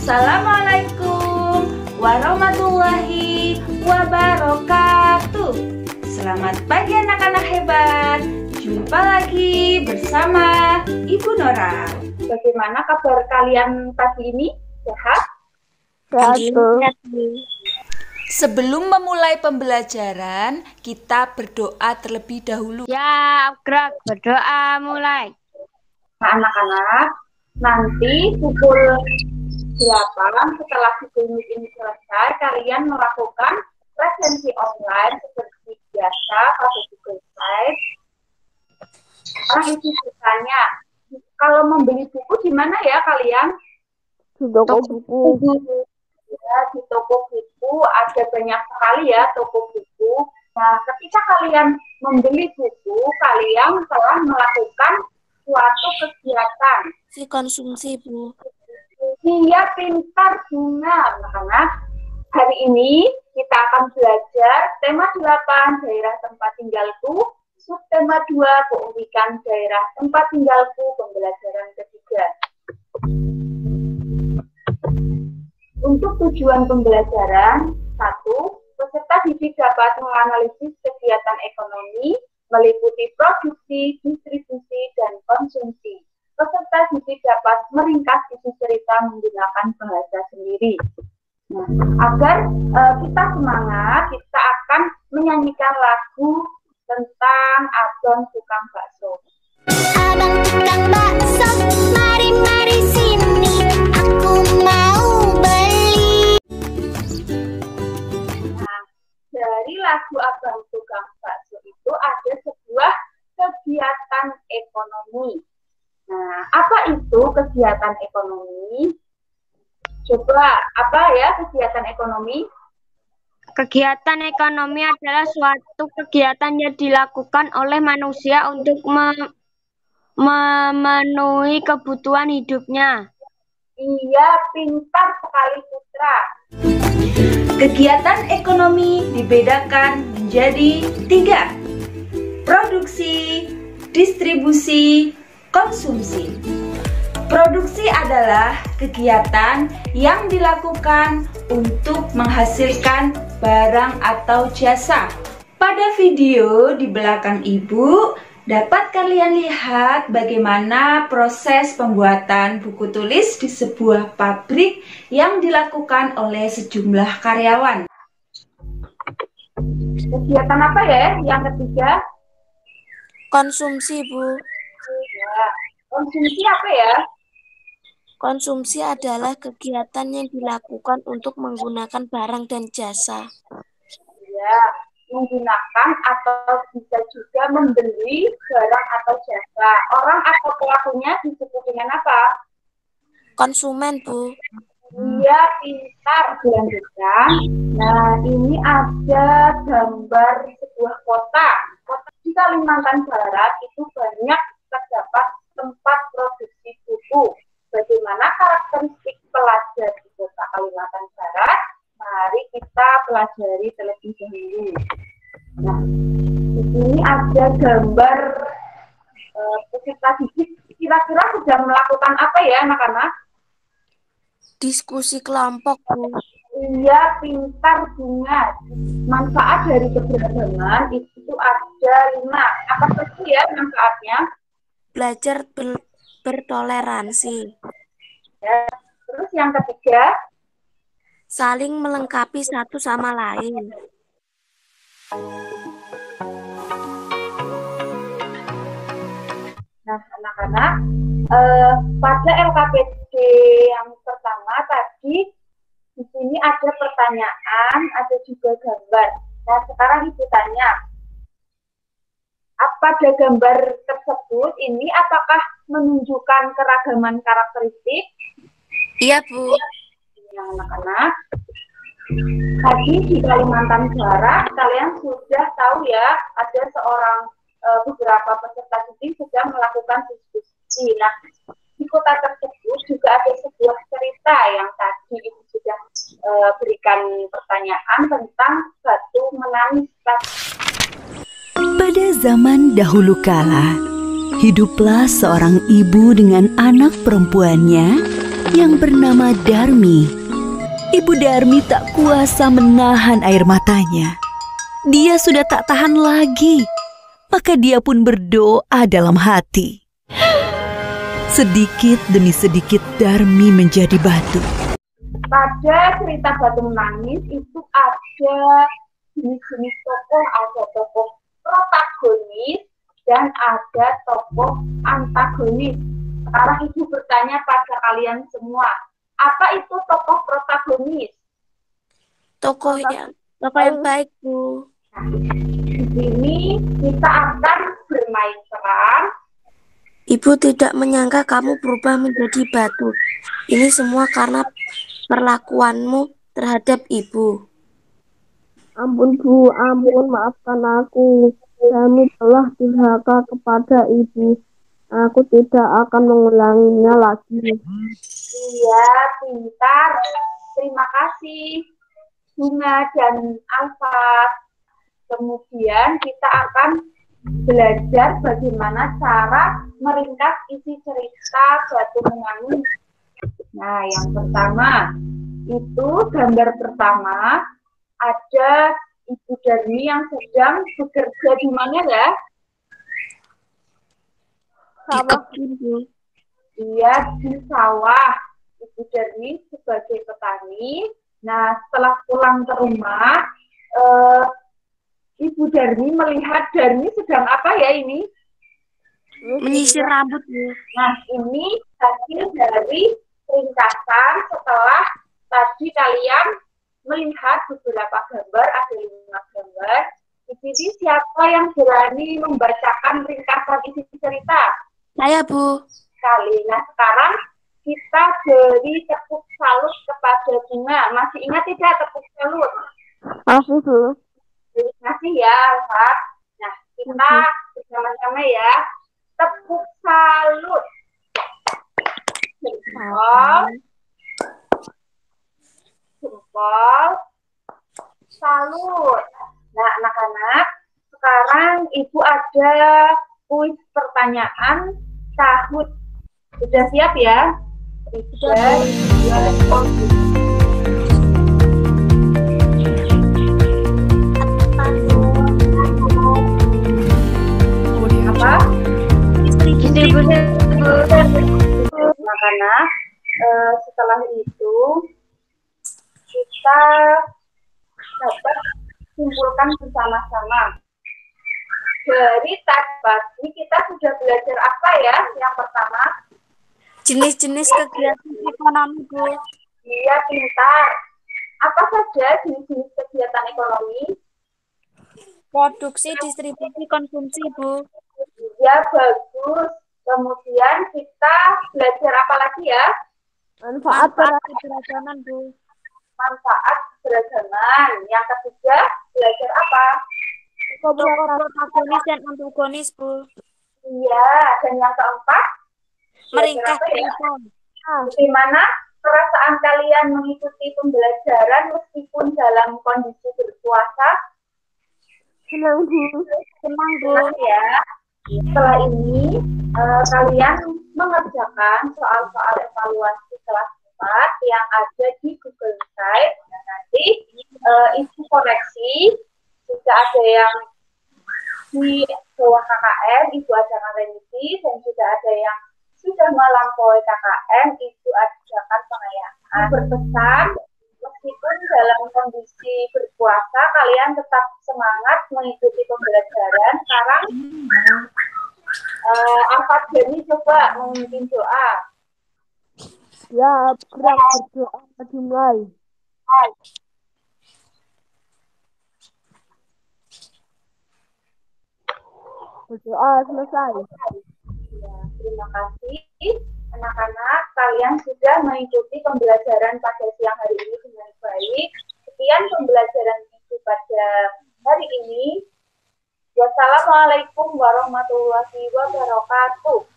Assalamualaikum warahmatullahi wabarakatuh. Selamat pagi anak-anak hebat. Jumpa lagi bersama Ibu Nora. Bagaimana kabar kalian pagi ini? Sehat? Sehat. Sebelum memulai pembelajaran, kita berdoa terlebih dahulu. Ya, gerak berdoa mulai. Nah, anak-anak, nanti pukul 8 setelah Google Meet ini selesai, kalian melakukan presensi online seperti biasa pada Google Slide. Sekarang isi bertanya, kalau membeli buku di mana ya kalian? Di toko buku. Ya, di toko buku ada banyak sekali ya toko buku. Nah, ketika kalian membeli buku, kalian telah melakukan suatu kegiatan. Si konsumsi, Bu. Iya, pintar bunga, anak-anak. Hari ini kita akan belajar tema 8, daerah tempat tinggalku, subtema 2, keunikan daerah tempat tinggalku, pembelajaran ketiga. Untuk tujuan pembelajaran, 1, peserta didik dapat menganalisis kegiatan ekonomi, meliputi produksi, distribusi, dan konsumsi. Peserta didik dapat meringkas isi cerita menggunakan bahasa sendiri. Nah, agar kita semangat, kita akan menyanyikan lagu tentang Abang Tukang Bakso. Abang tukang bakso, mari sini, aku mau beli. Nah, dari lagu Abang Tukang Bakso itu ada sebuah kegiatan ekonomi. Nah, apa itu kegiatan ekonomi? Coba, apa ya kegiatan ekonomi? Kegiatan ekonomi adalah suatu kegiatan yang dilakukan oleh manusia untuk memenuhi kebutuhan hidupnya. Iya, pintar sekali Putra. Kegiatan ekonomi dibedakan menjadi 3. Produksi, distribusi, konsumsi. Produksi adalah kegiatan yang dilakukan untuk menghasilkan barang atau jasa. Pada video di belakang Ibu, dapat kalian lihat bagaimana proses pembuatan buku tulis di sebuah pabrik yang dilakukan oleh sejumlah karyawan. Kegiatan apa ya yang ketiga? Konsumsi, Bu. Ya, konsumsi apa ya? Konsumsi adalah kegiatan yang dilakukan untuk menggunakan barang dan jasa. Ya, menggunakan atau bisa juga membeli barang atau jasa. Orang atau pelakunya disebut dengan apa? Konsumen, Bu. Iya, pintar dilanjutkan. Nah, ini ada gambar sebuah kota. Kota di Kalimantan Barat itu banyak terdapat tempat produksi buku. Bagaimana karakteristik pelajar di kota Kalimantan Barat? Mari kita pelajari terlebih dahulu. Nah, di sini ada gambar peserta didik. Kira-kira sudah melakukan apa ya, anak-anak? Diskusi kelompok, Bu. Iya, pintar bunga. Manfaat dari keberagaman itu ada 5. Apa saja ya manfaatnya? Belajar bertoleransi. Ya. Terus yang ketiga? Saling melengkapi satu sama lain. Nah, anak-anak, pada LKPD yang pertama tadi, di sini ada pertanyaan, ada juga gambar. Nah, sekarang Ibu tanya, pada gambar tersebut ini apakah menunjukkan keragaman karakteristik? Iya, Bu. Ya, anak-anak. Tadi di Kalimantan Barat, kalian sudah tahu ya, ada beberapa peserta didik sedang melakukan diskusi. Nah, di kota tersebut juga ada sebuah cerita yang tadi Ibu sudah berikan pertanyaan tentang batu menangis. Pada zaman dahulu kala, hiduplah seorang ibu dengan anak perempuannya yang bernama Darmi. Ibu Darmi tak kuasa menahan air matanya. Dia sudah tak tahan lagi, maka dia pun berdoa dalam hati. Sedikit demi sedikit Darmi menjadi batu. Pada cerita Batu Menangis itu ada jenis-jenis tokoh, ada tokoh protagonis dan ada tokoh antagonis. Sekarang Ibu bertanya pada kalian semua, apa itu tokoh protagonis? Tokoh yang baik, Bu. Di sini kita akan bermain peran. Ibu tidak menyangka kamu berubah menjadi batu. Ini semua karena perlakuanmu terhadap ibu. Ampun Bu, ampun, maafkan aku. Kami telah durhaka kepada ibu. Aku tidak akan mengulanginya lagi. Iya, pintar. Terima kasih, Bunga dan Alfa. Kemudian kita akan belajar bagaimana cara meringkas isi cerita Batu Menangis. Nah, yang pertama, itu gambar pertama, ada Ibu Darmi yang sedang bekerja di mana ya? Di kebun, Bu. Dia di sawah. Ibu Darmi sebagai petani. Nah, setelah pulang ke rumah, Ibu Darmi melihat Darmi sedang apa ya ini? Menyisir rambut, Bu. Nah, ini hasil dari ringkasan setelah tadi kalian melihat beberapa gambar, ada 5 gambar. Di sini siapa yang berani membacakan ringkasan isi cerita? Saya, Bu. Sekali. Nah, sekarang kita beri tepuk salut kepada Bunga. Masih ingat tidak tepuk salut? Masih Bu. Terima kasih ya, Alfa. Nah, kita bersama-sama ya. Tepuk salut. Jempol. Jempol. Salut. Nah, anak-anak, sekarang Ibu ada kuis pertanyaan sahut. Sudah siap ya? 3, 2, 1. Apa? Anak-anak, setelah itu kita dapat simpulkan bersama-sama. Dari tadi kita sudah belajar apa ya? Yang pertama, Jenis-jenis kegiatan ekonomi, Bu. dia pintar. Apa saja jenis-jenis kegiatan ekonomi? Produksi, distribusi, konsumsi, Bu. Ya, bagus. Kemudian kita belajar apa lagi ya? Manfaat keberagaman, Bu. Manfaat keberagaman. Yang ketiga, belajar apa? Protagonis dan antagonis, Bu. Iya, dan yang keempat, Meringkas apa ya? cerita. Bagaimana perasaan kalian mengikuti pembelajaran meskipun dalam kondisi berpuasa? Senang Bu. Senang, Bu. Senang ya. Setelah ini, kalian mengerjakan soal-soal evaluasi kelas 4 yang ada di Google Drive. Nah, nanti Ibu koreksi jika ada yang di bawah KKM, Ibu ajarkan revisi, dan jika ada yang sudah melampaui KKM, Ibu ajarkan pengayaan. Berpesan, meskipun dalam kondisi berpuasa, kalian tetap semangat mengikuti pembelajaran. Sekarang, Alfa Jenny coba memimpin doa. Ya, gerak berdoa dimulai. Berdoa selesai. Ya, terima kasih anak-anak, kalian sudah mengikuti pembelajaran pada siang hari ini dengan baik. Sekian pembelajaran Ibu pada hari ini. Wassalamualaikum warahmatullahi wabarakatuh.